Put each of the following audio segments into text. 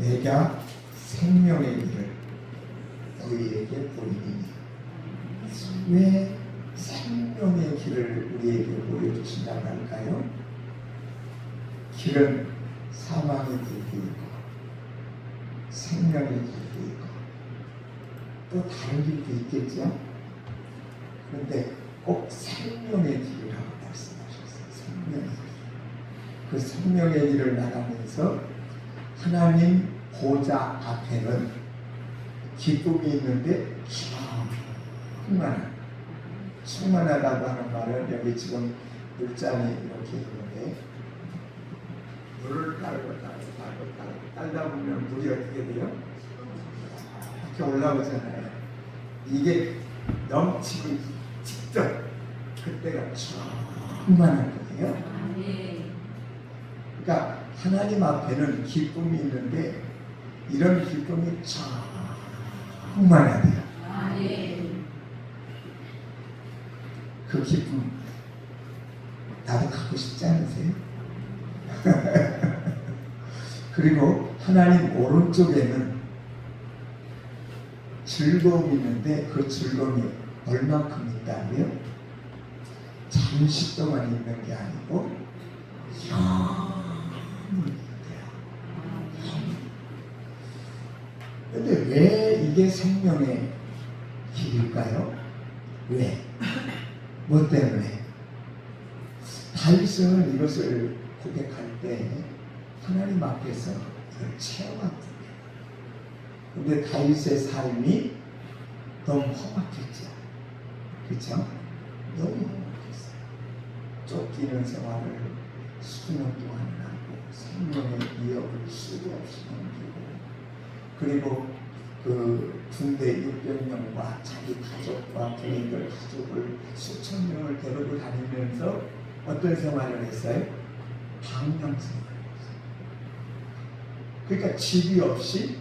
내가 생명의 길을 너희에게 보이니. 왜 생명의 길을 우리에게 보여주신다고 할까요? 길은 사망의 길도 있고 생명의 길도 있고 또 다른 길도 있겠죠. 그런데 꼭 생명의 길이라고 말씀하셨어요. 생명의 길. 그 생명의 길을 나가면서 하나님 보좌 앞에는 기쁨이 있는데 충만하다고 하는 말은 여기 지금 물잔이 이렇게 있는데 물을 깔다 보면 물이 어떻게 돼요? 이렇게 올라오잖아요. 이게 넘치기 직전 그때가 충만한 거예요. 그러니까 하나님 앞에는 기쁨이 있는데 이런 기쁨이 충만하대요. 그 기쁨 나도 갖고 싶지 않으세요? 그리고 하나님 오른쪽에는 즐거움이 있는데 그 즐거움이 얼만큼 있다고요? 잠시 동안 있는 게 아니고 영원히 있대요. 그런데 왜 이게 생명의 길일까요? 왜? 뭐 때문에? 다윗은 이것을 고백할 때 하나님 앞에서 그걸 체험합니다. 근데 다윗의 삶이 너무 험악했죠. 그렇죠? 너무 험악했어요. 쫓기는 생활을 수년 동안 하고 생명의 위협을 수도 없이 넘기고 그리고 그 군대 600명과 자기 가족과 부인들 가족을 수천 명을 데리고 다니면서 어떤 생활을 했어요? 방랑 생활을 했어요. 그러니까 집이 없이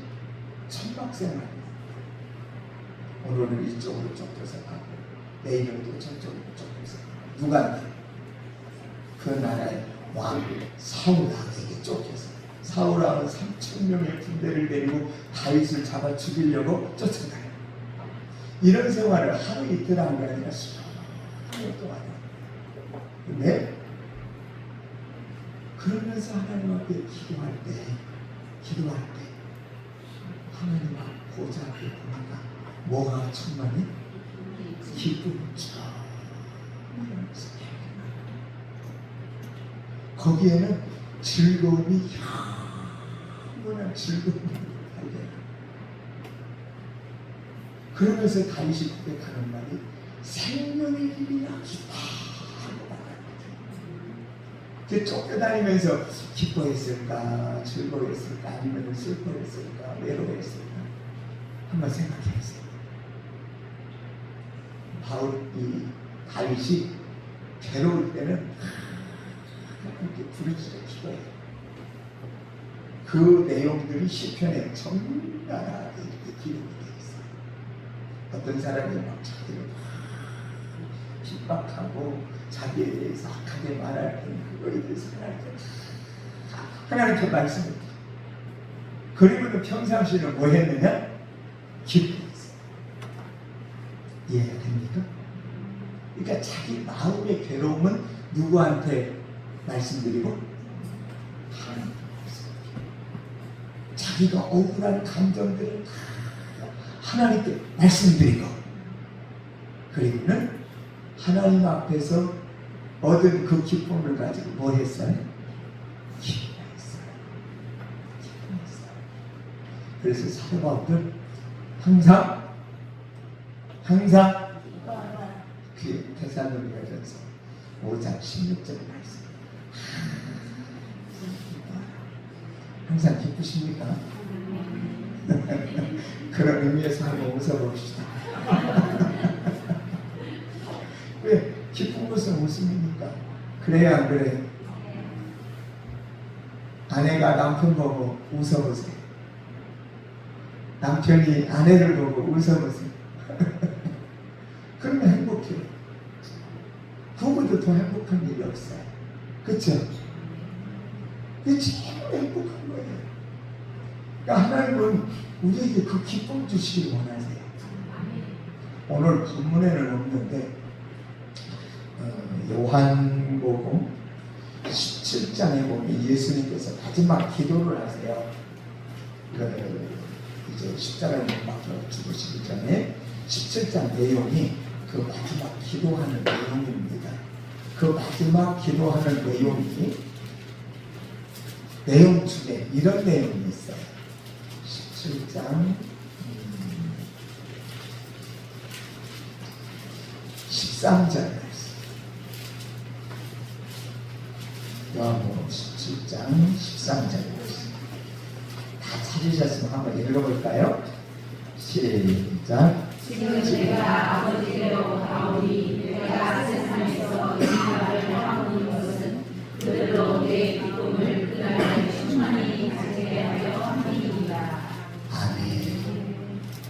천막 생활이에요. 오늘은 이쪽으로 쫓겨서 가고 내일은 또 저쪽으로 쫓겨서 가고 누구한테? 그 나라의 왕 사울왕에게 쫓겨서 사울왕은 3,000명의 군대를 데리고 다윗을 잡아 죽이려고 쫓아가요. 이런 생활을 하루 이틀 한 게 아니라 수년 동안 해요. 근데 그러면서 하나님 앞에 기도할 때 하나님 앞 보좌 앞에 보니까 뭐가 충만해? 기쁨이 충만하면서 거기에는 즐거움이 영원한 즐거움이 발견해요. 그러면서 다윗이 고백하는 말이 생명의 길이야 기뻐 하고 말합니다. 쫓겨다니면서 기뻐했을까 즐거워했을까 아니면 슬퍼했을까 외로워했을까 한번 생각해보세요. 다윗이 괴로울 때는 이렇게 부르짖어 기도해요. 그 내용들이 시편에 정나라하게 이렇게 기록이 되어 있어요. 어떤 사람이 막 자기를 핍박하고 자기에 대해서 악하게 말할 때 그거에 대해서 하나님께 말씀을 드려요. 그리고는 평상시에는 뭐 했느냐? 기도했어요. 이해가 됩니까? 그러니까 자기 마음의 괴로움은 누구한테 말씀드리고 하나님께 말씀드리고 자기가 억울한 감정들을 다 하나님께 말씀드리고 그리고는 하나님 앞에서 얻은 그 기쁨을 가지고 뭐 했어요? 기도했어요. 그래서 사도 바울은 항상 그 데살로니가전서 5장 16절 말씀 항상 기쁘십니까? 그런 의미에서 한번 웃어봅시다. 왜? 기쁜 것은 웃음입니까? 그래야 안 그래요? 아내가 남편 보고 웃어보세요. 남편이 아내를 보고 웃어보세요. 그러면 행복해요. 부부도 더 행복한 일이 없어요. 그렇죠? 그게 제일 행복한 거예요. 그러니까 하나님은 우리에게 그 기쁨 주시길 원하세요. 오늘 본문에는 없는데 요한복음 17장에 보면 예수님께서 마지막 기도를 하세요. 이제 십자가에 못 박혀 죽으시기 전에 17장 내용이 그 마지막 기도하는 내용입니다. 그 마지막 기도하는 내용이 내용 중에 이런 내용이 있어요. 17장 13절 요한복음 17장 13절입니다. 다 찾으셨으면 한번 읽어볼까요? 시작. 지금 내가 아버지께로 가오니 내가 세상에서 이 말을 하는 것은 그들로 내 기쁨을 그날에 충만히 가지게 하려 함이니라. 아멘.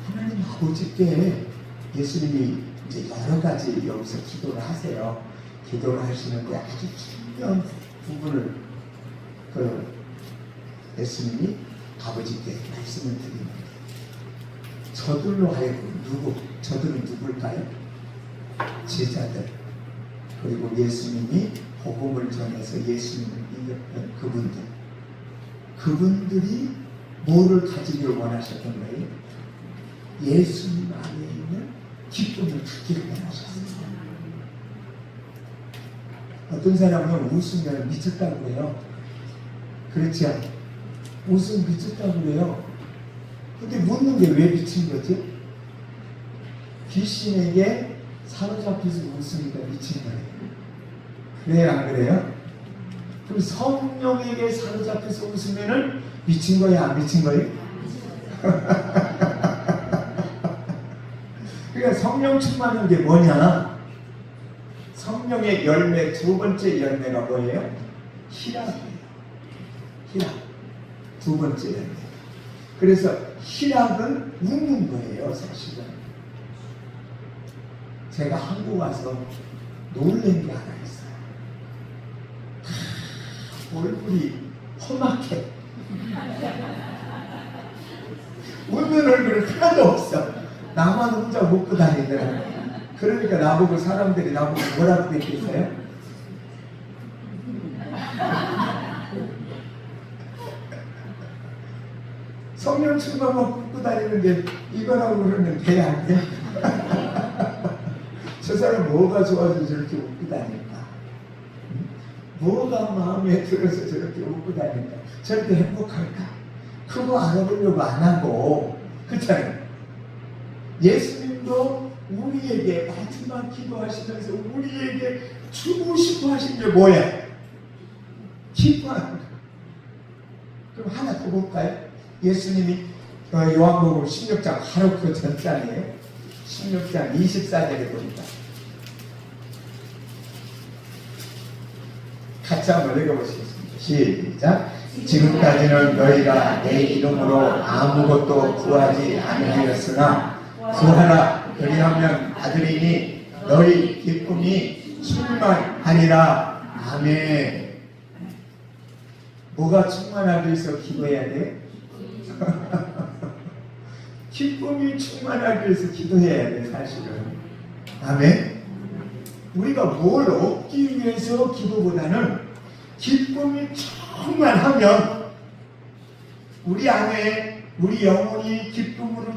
하나님 아버지께 예수님이 이제 여러 가지 여기서 기도를 하세요. 기도를 하시는데 아주 중요한 부분을 예수님이 아버지께 말씀을 드립니다. 저들로 하여금 저들은 누굴까요? 제자들, 그리고 예수님이 복음을 전해서 예수님을 믿었던 그분들이 뭐를 가지길 원하셨던 거예요? 예수님 안에 있는 기쁨을 갖기를 원하셨어요. 어떤 사람은 웃으면 미쳤다고 해요. 그렇죠? 웃으면 미쳤다고 그래요. 근데 묻는 게 왜 미친 거지? 귀신에게 사로잡혀서 웃으니까 미친 거예요. 그래요, 안 그래요? 그럼 성령에게 사로잡혀서 웃으면은 미친 거예요, 안 미친 거예요? 그러니까 성령 충만한 게 뭐냐? 성령의 열매, 두 번째 열매가 뭐예요? 희락이에요. 희락. 두 번째 열매. 그래서 희락은 웃는 거예요, 사실은. 제가 한국 와서 놀란 게 하나 있어요. 얼굴이 험악해. 웃는 얼굴은 하나도 없어. 나만 혼자 웃고 다니더라고요. 그러니까 나보고 사람들이 나보고 뭐라고 얘기했어요? 성령 충만만 웃고 다니는 게 이거라고 그러면 돼, 안 돼? 저 사람 뭐가 좋아서 저렇게 웃고 다닐까? 뭐가 마음에 들어서 저렇게 웃고 다닐까? 저렇게 행복할까? 그거 알아보려고 안 하고, 그렇잖아요. 예수님도 우리에게 마지막 기도하시면서 우리에게 주고 싶어 하신 게 뭐야? 기뻐하는 거. 그럼 하나 더 볼까요? 예수님이 요한복음 16장 바로 그 전장이에요. 16장 24절에 보니까 같이 한번 읽어보시겠습니다. 시작. 지금까지는 너희가 내 이름으로 아무것도 구하지 않으셨으나 구하라 그리하면 받으리니 너희 기쁨이 충만하니라. 아멘. 뭐가 충만하기 위해서 기도해야 돼? 기쁨이 충만하기 위해서 기도해야 돼, 사실은. 아멘. 우리가 뭘 얻기 위해서 기도보다는 기쁨이 충만하면 우리 안에 우리 영혼이 기쁨으로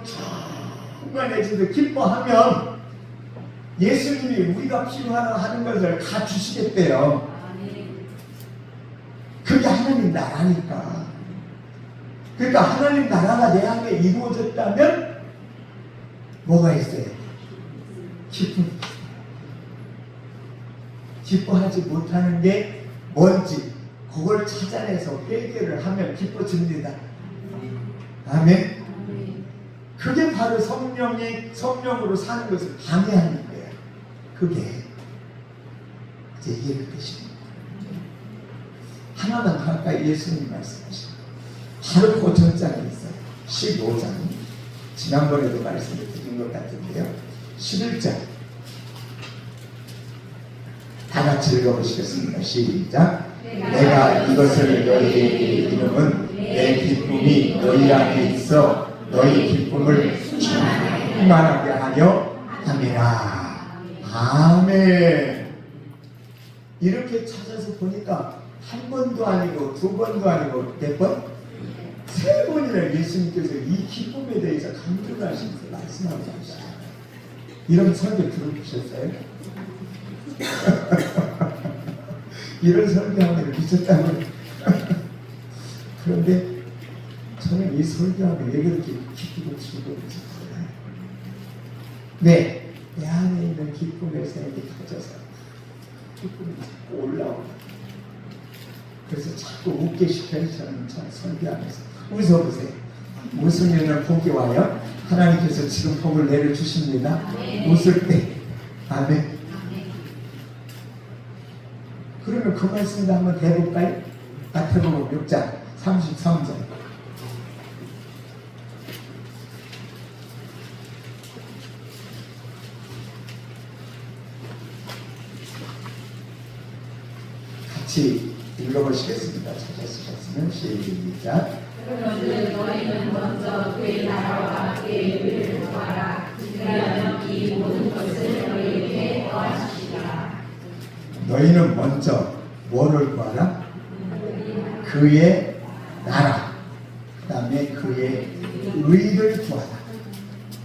충만해지고 기뻐하면 예수님이 우리가 필요하다 하는 것을 다 주시겠대요. 그게 하나님 나라니까. 그러니까 하나님 나라가 내 안에 이루어졌다면 뭐가 있어요? 기쁨. 기뻐하지 못하는 게 뭔지 그걸 찾아내서 해결을 하면 기뻐집니다. 아멘. 그게 바로 성령으로 사는 것을 방해하는 거예요. 그게 이제 이해가 되십니다. 하나만 가까이 예수님 말씀하십니다. 바로 그 전장에 있어요. 15장. 지난번에도 말씀을 드린 것 같은데요. 11장. 다 같이 읽어보시겠습니다. 시작. 내가 이것을 너희에게 이름은 내 기쁨을 기쁨이 너희 안에 있어 너희 기쁨을 충만하게 하려 함이라. 아멘. 이렇게 찾아서 보니까 한 번도 아니고 두 번도 아니고 몇 번? 세 번이나 예수님께서 이 기쁨에 대해서 강조를 하시면서 말씀하고 계시잖아요. 이런 설교 들어보셨어요? 이런 설교하면 미쳤다고. 그런데 저는 이 설교하면 왜 그렇게 기쁘고 즐거운지 몰라요. 네, 내 안에 있는 기쁨의 샘이 터져서 기쁨이 자꾸 올라오고, 그래서 자꾸 웃게 시켜요. 저는 설교하면서 웃어보세요. 웃으면 복이 와요. 하나님께서 지금 복을 내려주십니다. 웃을 때. 아멘. 그러면 그 말씀도 한번 해볼까요? 마태복음 6장 33절. 같이 읽어보시겠습니다. 찾아쓰셨으면 시작. 그런즉 너희는 먼저 그의 나라와 그의 의를 구하라. 그리하면 이 모든 것을 너희에게 더하시리라. 너희는 먼저 뭐를 구하라? 그의 나라, 그 다음에 그의 의를 구하라.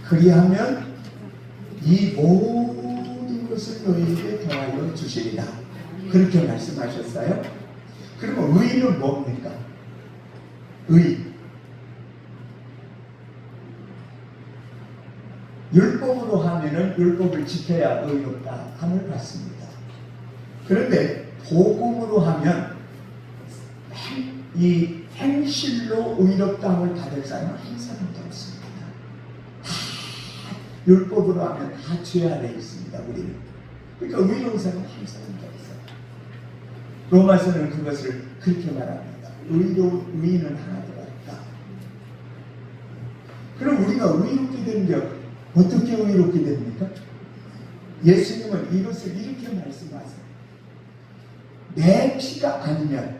그리하면 이 모든 것을 너희에게 더하여 주시리라. 그렇게 말씀하셨어요. 그러면 의는 뭡니까? 의. 율법으로 하면은 율법을 지켜야 의롭다 함을 받습니다. 그런데 복음으로 하면 이 행실로 의롭다함을 받을 사람은 한 사람도 없습니다. 다 율법으로 하면 다 죄 아래 있습니다. 우리는. 그러니까 의로운 사람은 한 사람도 없어요. 로마서는 그것을 그렇게 말합니다. 의인은 하나도 없다. 그럼 우리가 의롭게 되는 게 어떻게 의롭게 됩니까? 예수님은 이것을 이렇게 말씀하세요. 내 피가 아니면,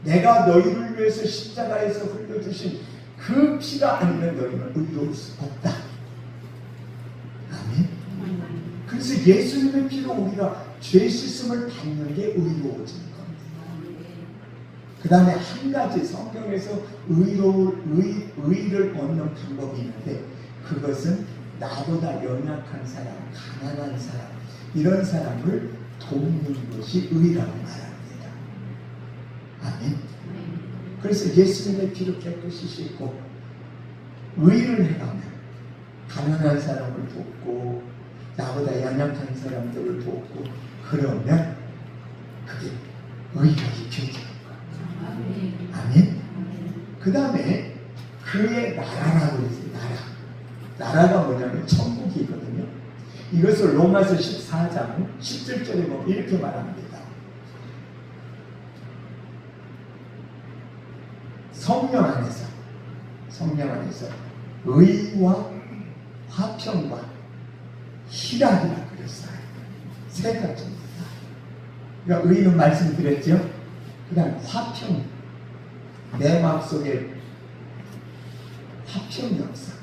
내가 너희를 위해서 십자가에서 흘려주신 그 피가 아니면 너희는 의로울 수 없다. 아멘. 그래서 예수님의 피로 우리가 죄 씻음을 받는 게 의로워지는 겁니다. 그 다음에 한 가지 성경에서 의를 얻는 방법이 있는데, 그것은 나보다 연약한 사람, 가난한 사람, 이런 사람을 돕는 것이 의라고 말합니다. 아멘. 그래서 예수님의 피로 깨끗이 씻고 의를 해가면 가난한 사람을 돕고 나보다 연약한 사람들을 돕고, 그러면 그게 의가 입혀지는 거예요. 아멘. 그 다음에 그의 나라라고 했어요. 나라가 뭐냐면 천국이거든요. 이것을 로마서 14장 17절에 보면 이렇게 말합니다. 성령 안에서 의와 화평과 희락이라 그랬어요. 세 가지입니다. 그러니까 의는 말씀드렸죠. 그 다음 화평, 내 마음속에 화평이 없어.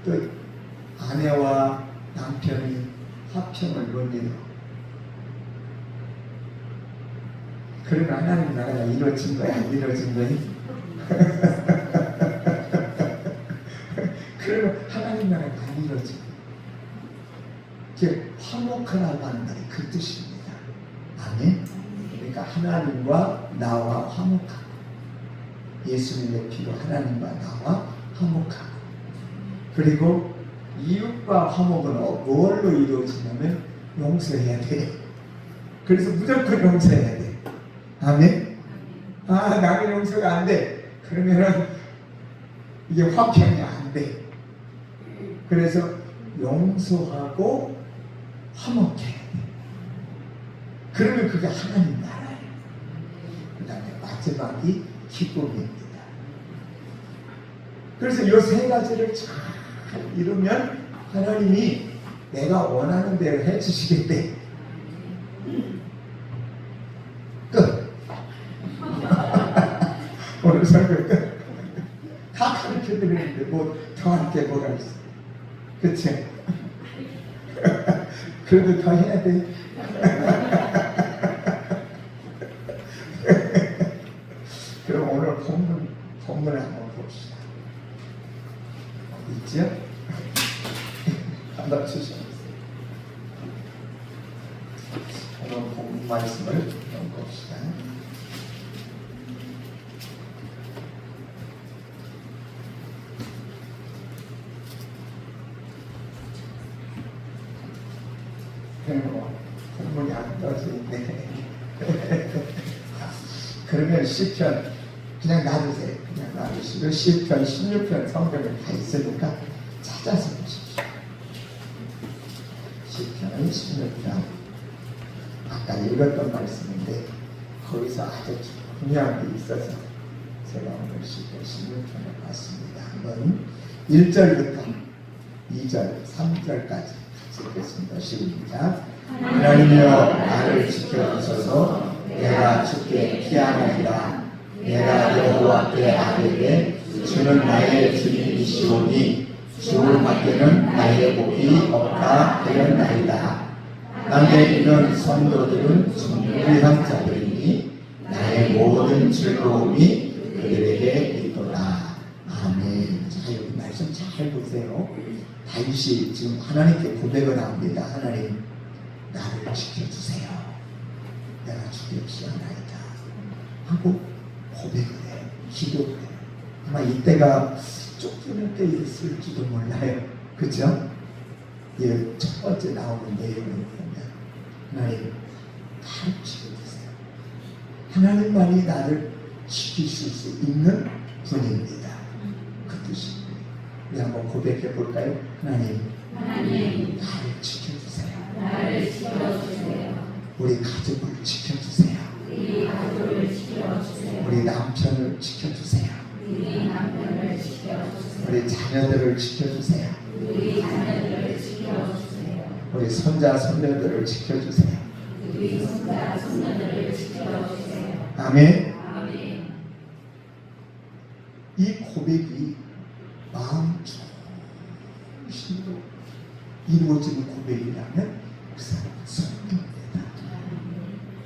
또 아내와 남편이 화평을 못 이뤄. 그러면 하나님 나라가 이루어진 거야? 안 이루어진 거니? 그러면 하나님 나라가 안 이루어진 거야. 화목하라고 하는 말이 그 뜻입니다. 아멘. 그러니까 하나님과 나와 화목하고, 예수님의 피로 하나님과 나와 화목하고, 그리고 이웃과 화목은 뭘로 이루어지냐면 용서해야 돼요. 그래서 무조건 용서해야 돼. 아멘. 남의 용서가 안 돼. 그러면은 이게 화평이 안 돼. 그래서 용서하고 화목해야 돼. 그러면 그게 하나님 나라예요. 그 다음에 마지막이 기쁨입니다. 그래서 이 세 가지를 잘 이루면 하나님이 내가 원하는 대로 해주시겠대. 끝. 오늘 설교 끝. 이렇게 드리는데 뭐 더할 게 뭐가 있어. 그치? 그래도 더 해야 돼. 그럼 오늘 본문을 한번 봅시다. 어디 있죠? 한번 주시겠어요? 오늘 본문 말씀을 한번 봅시다. 본문이 안 떠져 있네. 그러면 시편 그냥 놔두세요. 그냥 놔두시고 시편 16편 성경에 다 있으니까 찾아서 보십시오. 시편 16편 아까 읽었던 말씀인데 거기서 아주 중요한 게 있어서 제가 오늘 시편 16편을 봤습니다. 한번 1절부터 2절, 3절까지 같이 읽겠습니다. 시작. 하나님이여 나를 지켜주소서. 내가 주께 피하나이다. 내가 여호와께 아뢰되 주는 나의 주님이시오니 주 밖에는 나의 복이 없다 하였나이다. 남에 있는 성도들은 존귀한 자들이니 나의 모든 즐거움이 그들에게 있도다. 아멘. 자, 여기 말씀 잘 보세요. 다윗이 지금 하나님께 고백을 합니다. 하나님, 나를 지켜주세요. 내가 주께 피하나이다 하고 고백을 해요. 기도를 해요. 아마 이때가 쫓기는 때였을지도 몰라요. 그죠? 예, 첫 번째 나오는 내용을 보면 하나님, 나를 지켜주세요. 하나님만이 나를 지키실 수 있는 분입니다. 그 뜻입니다. 우리 한번 고백해 볼까요? 하나님, 나를 지켜주세요. 나를 지켜주세요. 우리 가족을 지켜주세요. 우리 가족을 지켜주세요. 우리 남편을 지켜주세요. 우리 남편을 지켜주세요. 우리 자녀들을 지켜주세요. 우리 자녀들을 지켜주세요. 우리 손자 손녀들을 지켜주세요. 우리 손자 손녀들을 지켜주세요. 아멘. 아멘. 이 고백이 마음 중심으로 이루어지는 고백이라면 그 사람은 성도입니다.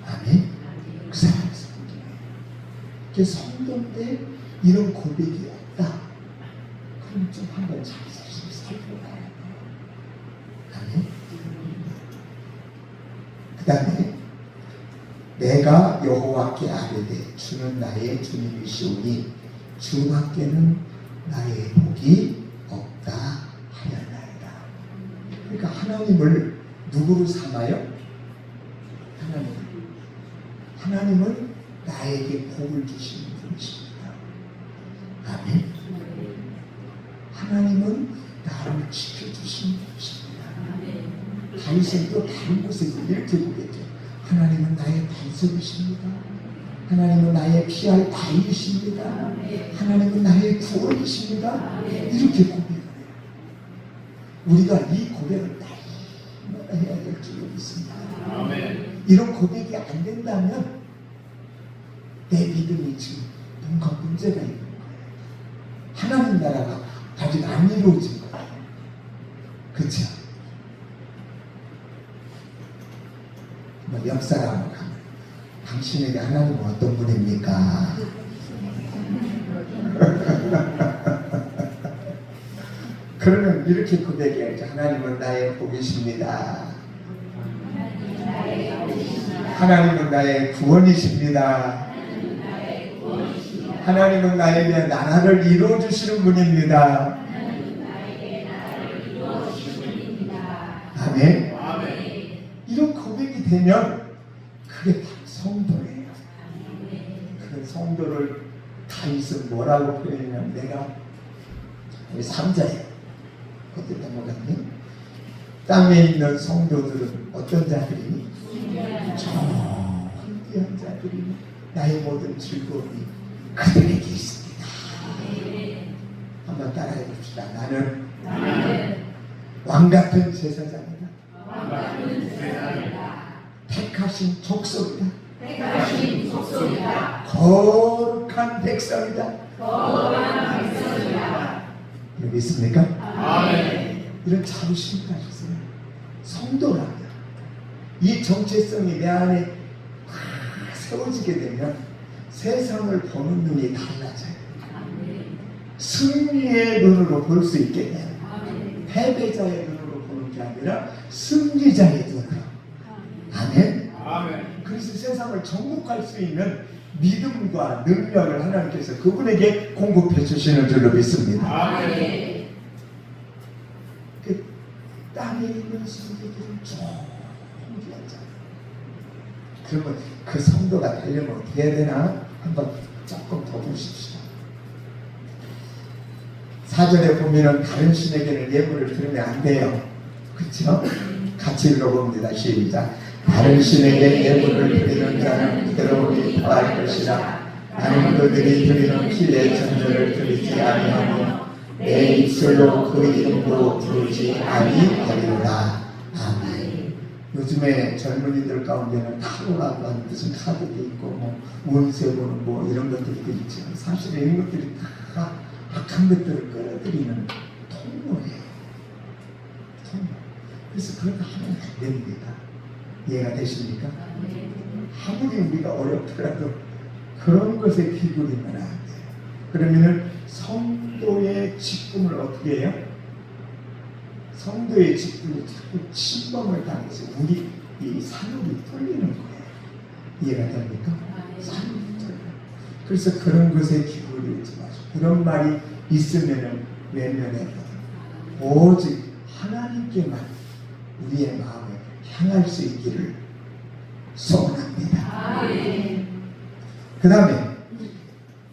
아멘. 그 사람은 성도예요. 그 성도인데 이런 고백이 없다. 그럼 좀 한번 잘 살펴봐야 돼요. 아멘. 그 다음에 내가 여호와께 아뢰되 주는 나의 주님이시오니 주 밖에는 나의 복이 없다 하였나이다. 그러니까 하나님을 누구로 삼아요? 하나님은 나에게 복을 주시는 분이십니다. 아멘. 하나님은 나를 지켜주시는 분이십니다. 다윗은 또 다른 곳에서 이렇게 보겠죠. 하나님은 나의 반석이십니다. 하나님은 나의 피할 바위이십니다. 하나님은 나의 구원이십니다. 이렇게 고백을 해요. 우리가 이 고백을 날마다 해야 될 줄로 믿습니다. 이런 고백이 안 된다면 내 믿음이 지금 뭔가 문제가 있는 거예요. 하나님 나라가 아직 안 이루어진 거예요. 그렇죠? 옆 사람을 가면 당신에게 하나님은 어떤 분입니까? 그러면 이렇게 고백해야죠. 하나님은 나의 복이십니다. 하나님은 나의 구원이십니다. 하나님은 나에게 나라를 이루어주시는 분입니다. 아멘. 이런 고백이 되면 그게 다 성도예요. 그 성도를 다윗은 뭐라고 표현하냐면 내가 우리 3자예요. 어떻게 넘어갔니? 땅에 있는 성도들은 어떤 자들이니? 존귀한 자들이니 나의 모든 즐거움이 그들에게 있습니다. 한번 따라해 봅시다. 나는 왕같은 제사장이다. 택하신 족속이다. 거룩한 백성이다. 여기 있습니까? 아멘. 이런 자부심 가지세요. 성도라면 이 정체성이 내 안에 다 세워지게 되면 세상을 보는 눈이 달라져요. 승리의 눈으로 볼 수 있게 돼요. 패배자의 눈으로 보는 게 아니라 승리자의 눈으로. 아멘. 그래서 세상을 정복할 수 있는 믿음과 능력을 하나님께서 그분에게 공급해 주시는 줄로 믿습니다. 그 땅에 있는 성도들은 존귀하잖아요. 그러면 그 성도가 되려면 어떻게 해야 되나? 한번 조금 더 보십시다. 4절에 보면은 다른 신에게는 예물을 드리면 안 돼요. 그렇죠? 같이 읽어봅니다. 시작. 다른 신에게 예물을 드리는 자는 괴로움이 더할 것이라. 나는 그들이 드리는 피의 전제를 드리지 아니하며 내 입술로 그 이름도 부르지 아니하리로다. 아멘. 요즘에 젊은이들 가운데는 타로라고 하는 무슨 카드도 있고 뭐 운세 보는 뭐 이런 것들도 있죠. 사실 이런 것들이 다 악한 것들을 끌어들이는 통로예요. 통로. 그래서 그런 거 하면 안 됩니다. 이해가 되십니까? 아무리 우리가 어렵더라도 그런 것에 기울이면 안 돼요. 그러면은 성도의 직분을 어떻게 해요? 성도의 직분이 자꾸 침범을 당해서 우리 이 사역이 뚫리는 거예요. 이해가 됩니까? 사역이 뚫려요. 그래서 그런 것에 기울이지 마시고 그런 말이 있으면은 외면해요. 오직 하나님께만 우리의 마음에 향할 수 있기를 소원합니다. 그 다음에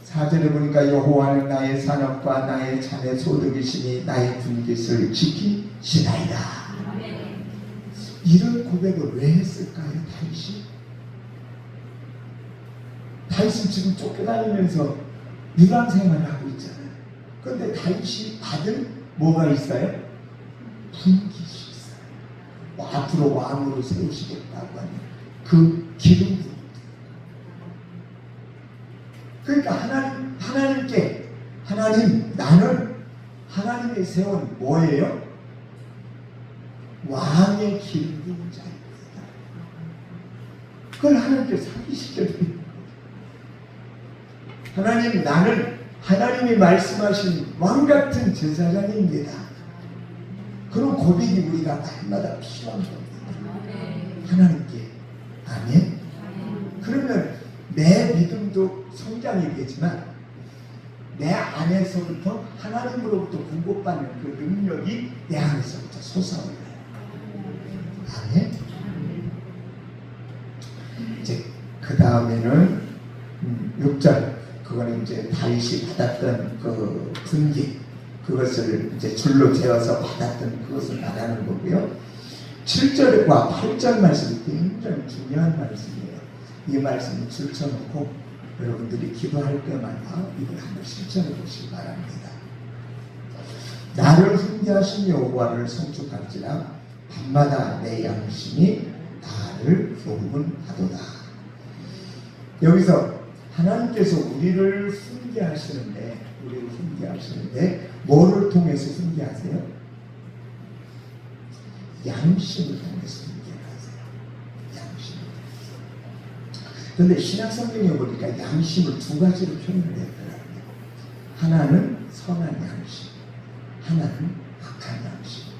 4절에 보니까 여호와는 나의 산업과 나의 자네 소득이시니 나의 분깃을 지키시나이다. 이런 고백을 왜 했을까요? 다윗이? 다윗은 지금 쫓겨다니면서 유랑 생활을 하고 있잖아요. 그런데 다윗이 받은 뭐가 있어요? 분깃이 있어요. 뭐 앞으로 왕으로 세우시겠다고 하는 그 기름 부음. 그러니까 하나님께 하나님 나는 하나님이 세운 뭐예요? 왕의 기름 부은 자입니다. 그걸 하나님께 상기시켜드립니다. 하나님 나는 하나님이 말씀하신 왕같은 제사장입니다. 그런 고백이 우리가 날마다 필요한 겁니다. 하나님께. 아멘. 그러면 내 믿음도 성장이 되지만 내 안에서부터 하나님으로부터 공급받는 그 능력이 내 안에서부터 솟아올라요. 아멘. 이제 그 다음에는 6절 그거는 이제 다윗이 받았던 그 분깃 그것을 이제 줄로 재어서 받았던 그것을 말하는 거고요. 7절과 8절 말씀이 굉장히 중요한 말씀이에요. 이 말씀을 줄쳐놓고 여러분들이 기도할 때마다 이걸 한번 실천해 보시기 바랍니다. 나를 훈계하신 여호와를 송축할지라 밤마다 내 양심이 나를 교훈하도다. 여기서 하나님께서 우리를 훈계하시는데 뭐를 통해서 훈계하세요? 양심을 통해서 훈계하세요. 양심을 통해서. 그런데 신약 성경에 보니까 양심을 두 가지로 표현을 했더라고요. 하나는 선한 양심, 하나는 악한 양심.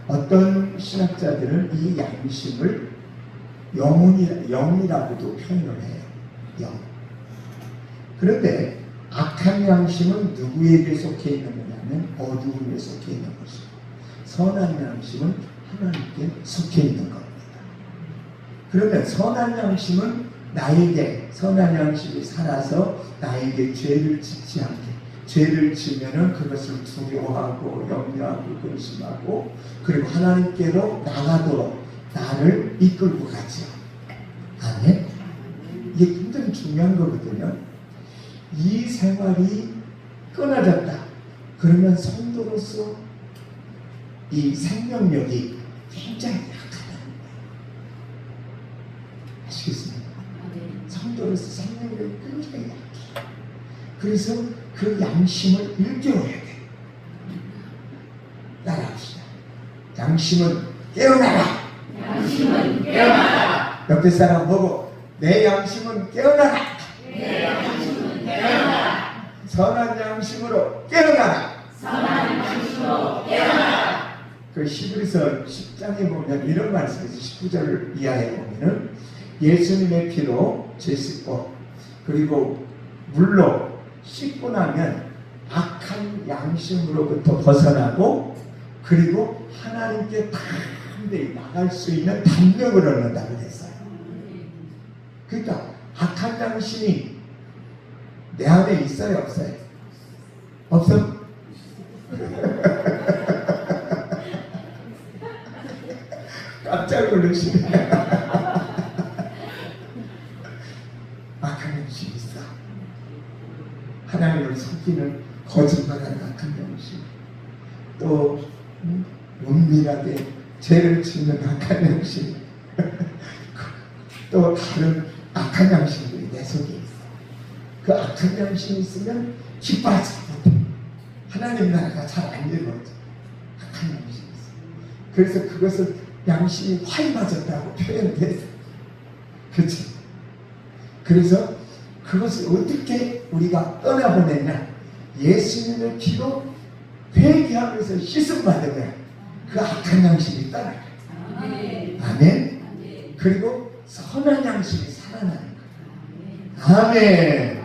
어떤 신학자들은 이 양심을 영이라고도 표현을 해요. 영. 그런데 악한 양심은 누구에게 속해 있는 거냐면 어두움에 속해 있는 것이고 선한 양심은 하나님께 속해 있는 겁니다. 그러면 선한 양심은 나에게 선한 양심이 살아서 나에게 죄를 짓지 않게 죄를 지면은 그것을 두려워하고 염려하고 근심하고 그리고 하나님께로 나가도록 나를 이끌고 가죠. 아멘. 이게 굉장히 중요한 거거든요. 이 생활이 끊어졌다. 그러면 성도로서 이 생명력이 굉장히 약하다는 거예요. 아시겠습니까? 성도로서 생명력이 굉장히 약해요. 그래서 그 양심을 일깨워야 돼요. 양심은 깨어나라. 양심은 깨어나라. 옆에 사람 보고 내 양심은 깨어나라. 내 양심은 깨어나라. 선한 양심으로 깨어나라. 선한 양심으로 깨어나라. 그 히브리서 10장에 보면 이런 말씀이 있어요. 19절을 이하에 보면은 예수님의 피로 죄 씻고 그리고 물로 씻고 나면 악한 양심으로부터 벗어나고 그리고 하나님께 담대히 나갈 수 있는 담력을 얻는다고 했어요. 그러니까 악한 양심이 내 안에 있어요, 없어요? 없어? 깜짝 놀라시네. 악한 양심이 있어. 하나님을 속이는 거짓말하는 악한 양심, 또 은밀하게 죄를 짓는 악한 양심, 또 다른 악한 양심들이 내 속에 있어. 그 악한 양심이 있으면 기뻐하지 못해. 하나님 나라가 잘 안 이루어져. 악한 양심이 있어. 그래서 그것을 양심이 화이 맞았다고 표현돼서, 그렇지? 그래서 그것을 어떻게 우리가 떠나보냈냐? 예수님의 피로 회개하면서 씻음 받으면 그 악한 양심이 떠나요. 아멘. 그리고 선한 양심이 살아나는 거예요. 아멘.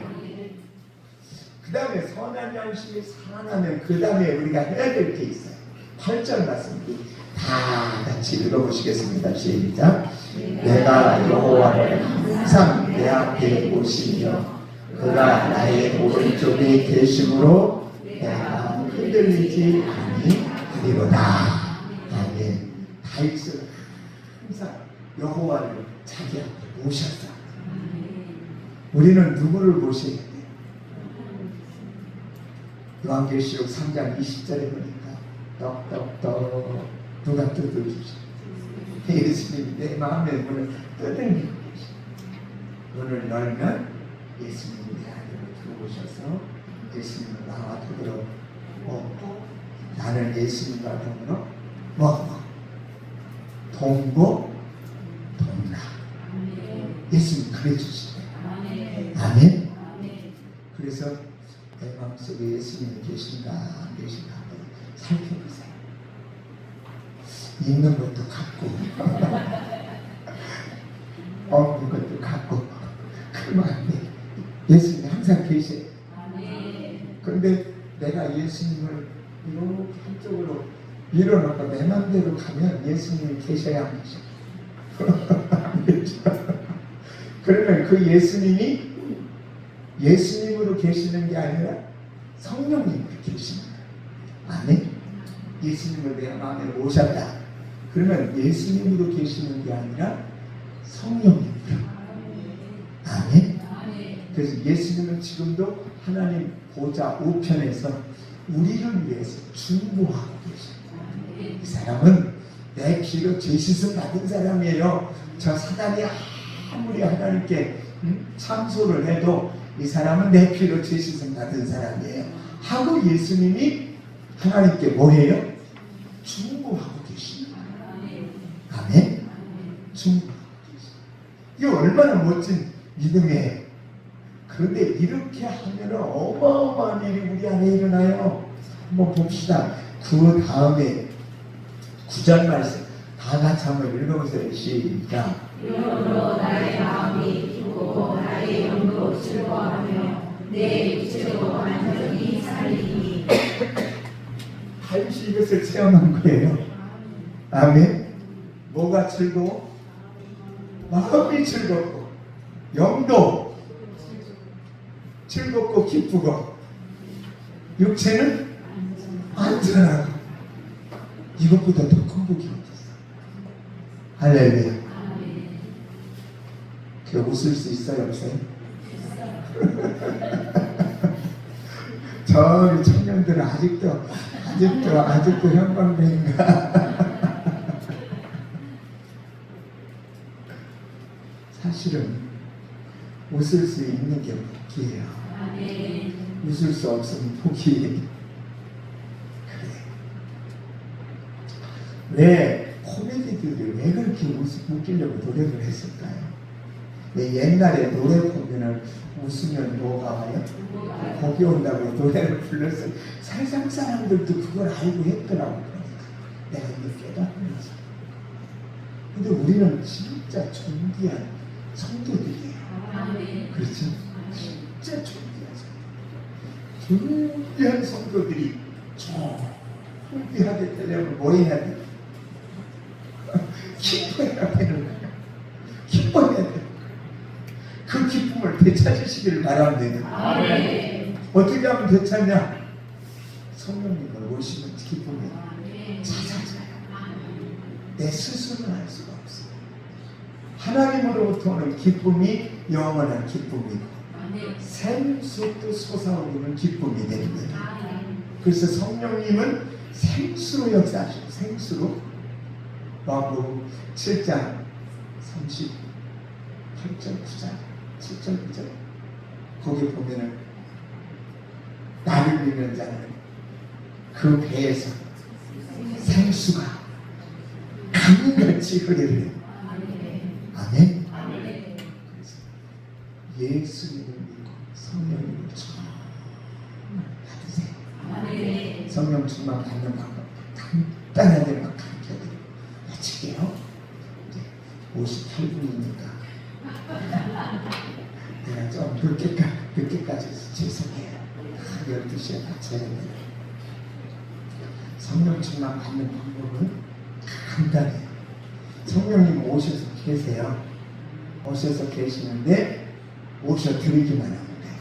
그 다음에 선한 양심이 살아나면 그 다음에 우리가 해야 될 게 있어요. 8절 말씀입니다. 다 같이 읽어보시겠습니다. 시작. 내가 여호와를 항상 내 앞에 모시며 그가 나의 오른쪽에 계심으로 내가 흔들리지 아니하리로다. 아멘. 다윗은 항상 여호와를 자기 앞에 모셨어. 우리는 누구를 모셔야 돼? 요한계시록 3장 20절에 보니까 떡떡떡 누가 뜯어주시? 예수님이 내 마음의 문을 뜯어내고 계시. 문을 열면 예수님이 내 안으로 들어오셔서 예수님은 나와 더불어 먹고 나는 예수님과 더불어 먹고 동고 동락. 예수님 그래 주시네. 아멘. 그래서 내 마음속에 예수님이 계신가 안 계신가 한번 살펴보세요. 있는 것도 갖고 없는 것도 갖고 그러면 안 돼. 예수님이 항상 계셔요. 그런데 내가 예수님을 이렇게 한쪽으로 밀어놓고 내 맘대로 가면 예수님이 계셔야 안 계셔? 안 계셔. 그러면 그 예수님이 예수님으로 계시는 게 아니라 성령님으로 계시는 거예요. 아멘. 예수님을 내 마음에 모셨다. 그러면 예수님으로 계시는 게 아니라 성령님으로. 아멘. 그래서 예수님은 지금도 하나님 보좌 우편에서 우리를 위해서 중보하고 계십니다. 이 사람은 내 피로 죄 씻음 받은 사람이에요. 저 사단이 아무리 하나님께 참소를 해도 이 사람은 내 피로 죄 씻음 받은 사람이에요 하고 예수님이 하나님께 뭐해요? 중보하고 계십니다. 아멘. 중보하고 계십니다. 이게 얼마나 멋진 믿음이에요. 그런데 이렇게 하면 어마어마한 일이 우리 안에 일어나요. 한번 봅시다. 그 다음에 9절 말씀 다 같이 한번 읽어보세요. 시작. 이러므로 나의 마음이 기쁘고 나의 영도 즐거워하며 내 육체도 완전히 살리니. 다윗이 이것을 체험한 거예요. 아멘. 뭐가 즐거워? 마음이 즐겁고 영도 즐겁고 기쁘고 육체는 안전하고 이것보다 더 큰 복이 어딨어. 할렐루야. 그 웃을 수 있어요, 없어요? 저기 청년들은 아직도 형광등인가? 사실은 웃을 수 있는 게 복이에요. 웃을 수 없으면 복이. 그래. 왜 코미디들이 왜 그렇게 웃기려고 노력을 했을까요? 왜 옛날에 노래 보면은 웃으면 뭐가 와요? 복이 온다고 노래를 불렀어요. 세상 사람들도 그걸 알고 했더라고요. 내가 이거 깨닫는 거지. 근데 우리는 진짜 존귀한 성도들이에요. 그렇죠? 진짜 존귀한 성도들이 존귀하게 되려면 뭐 해야 돼? 기뻐해야 되는 거예요. 기뻐해야 돼요. 그 기쁨을 되찾으시기를 바랍니다. 어떻게 하면 되찾냐? 성령님을 모시는 기쁨을 찾아줘요. 내 스스로는 알 수가 없어요. 하나님으로부터 오는 기쁨이 영원한 기쁨이고 생수도 솟아오르는 기쁨이 됩니다. 그래서 성령님은 생수로 역사하시고 생수로 마가복음 7장 38절 9절 7절 9절 거기 보면은 나를 믿는 자는 그 배에서 생수가 강같이 흐르는 아멘. 그래서 예수님을 믿고 성령님을 정말 받으세요. 성령 충만 받는 방법 간단하게 막 가르쳐드리고 마칠게요. 이제 58분이니까 내가 좀 늦게까지 죄송해요. 12시에 같이 해야 됩니다. 성령 충만 받는 방법은 간단해요. 성령님 오셔서 계세요. 오셔서 계시는데 오셔드리기만 하면 돼요.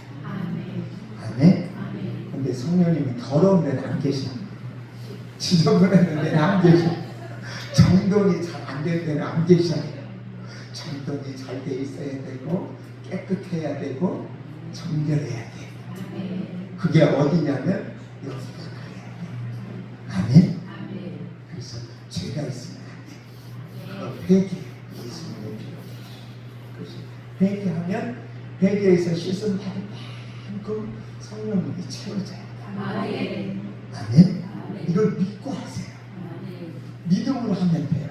아멘. 근데 성령님이 더러운 데는 안 계셔. 지저분한 데는 안 계셔. 정돈이 잘 안 될 때는 안 계셔. 정돈이 잘 돼 있어야 되고 깨끗해야 되고 정결해야 돼. 그게 어디냐면 여기가 그래야 돼. 아멘. 그래서 죄가 있으면 안 돼. 회개, 예수님의 피로. 그래서 회개하면 회개에서 씻음 받은 만큼 성령님이 채워져요. 아멘. 이걸 믿고 하세요. 믿음으로 하면 돼요.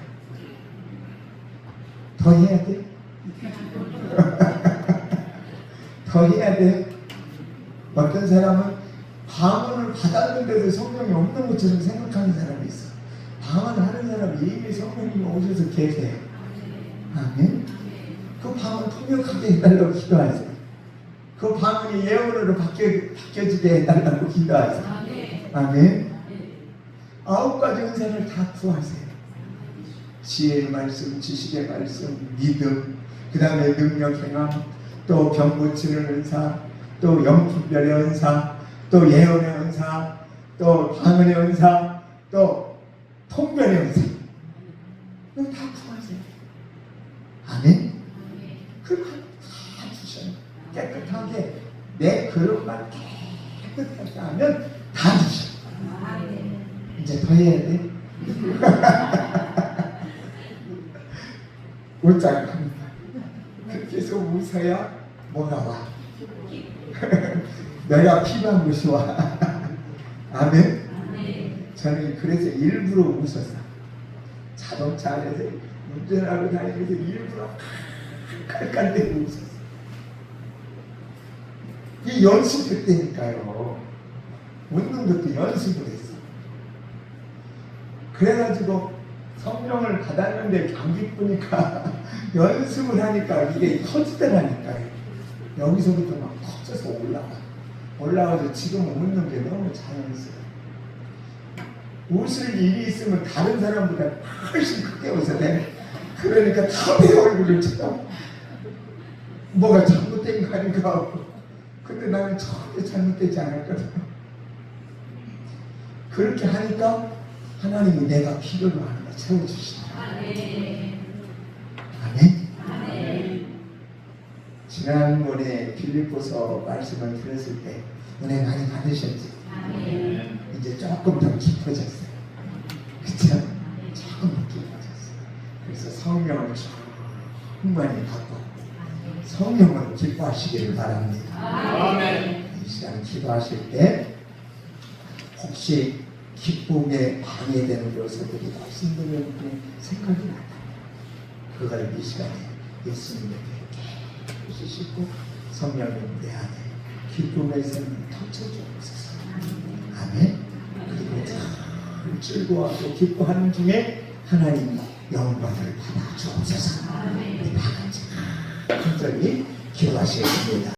더 해야 돼? 더 해야 돼? 어떤 사람은 방언을 받았는데도 성령이 없는 것처럼 생각하는 사람이 있어. 방언을 하는 사람이 이미 성령님이 오셔서 계세요. 아멘. 그 방언 통역하게 해달라고 기도하세요. 그 방언이 예언으로 바뀌어지게 해달라고 기도하세요. 아멘. 9가지 은사를 다 구하세요. 지혜의 말씀, 지식의 말씀, 믿음, 그 다음에 능력 행함, 또 병 고치는 은사, 또 영분별의 은사, 또 예언의 은사, 또 방언의 은사, 또 통변의 은사. 이거 다 구하세요. 아멘. 그거 다 주셔요. 깨끗하게 내 그릇만 깨끗하게 하면 다 주셔요. 이제 더 해야 돼? 웃자합니다. 그렇게 해서 웃어야 뭐가 와? 내가 필요한 것이 와. 아멘? 저는 그래서 일부러 웃었어. 자동차 안에서 운전하고 다니면서 일부러 깔깔대고 웃었어. 이 연습했다니까요. 웃는 것도 연습을 했어. 그래가지고 성령을 받았는데 안 기쁘니까 연습을 하니까 이게 터지더라니까요. 여기서부터 막 터져서 올라가서 지금 웃는 게 너무 자연스러워. 웃을 일이 있으면 다른 사람보다 훨씬 크게 웃어야 돼. 그러니까 다 내 얼굴을 쳐다. 뭐가 잘못된 거 아닌가 하고. 근데 나는 절대 잘못되지 않았거든. 그렇게 하니까 하나님이 내가 필요로 하는 거 채워주시더라. 아멘. 지난번에 빌립보서 말씀을 들었을 때 은혜 많이 받으셨지? 이제 조금 더 깊어졌어요. 그쵸? 조금 더 깊어졌어요. 그래서 성령을 충만히 받고 성령을 기뻐하시기를 바랍니다. 이 시간 기도하실 때 혹시 기쁨에 방해되는 요소들이 말씀드리는 생각이 난다. 그걸 이 시간에 예수님에게 깨끗이 씻고 성령님 내 안에 기쁨의 샘을 터쳐주옵소서. 아멘. 그리고 참 즐거워하고 기뻐하는 중에 하나님 영광을 받아 주옵소서. 우리 다 같이 간절히 기도하시겠습니다.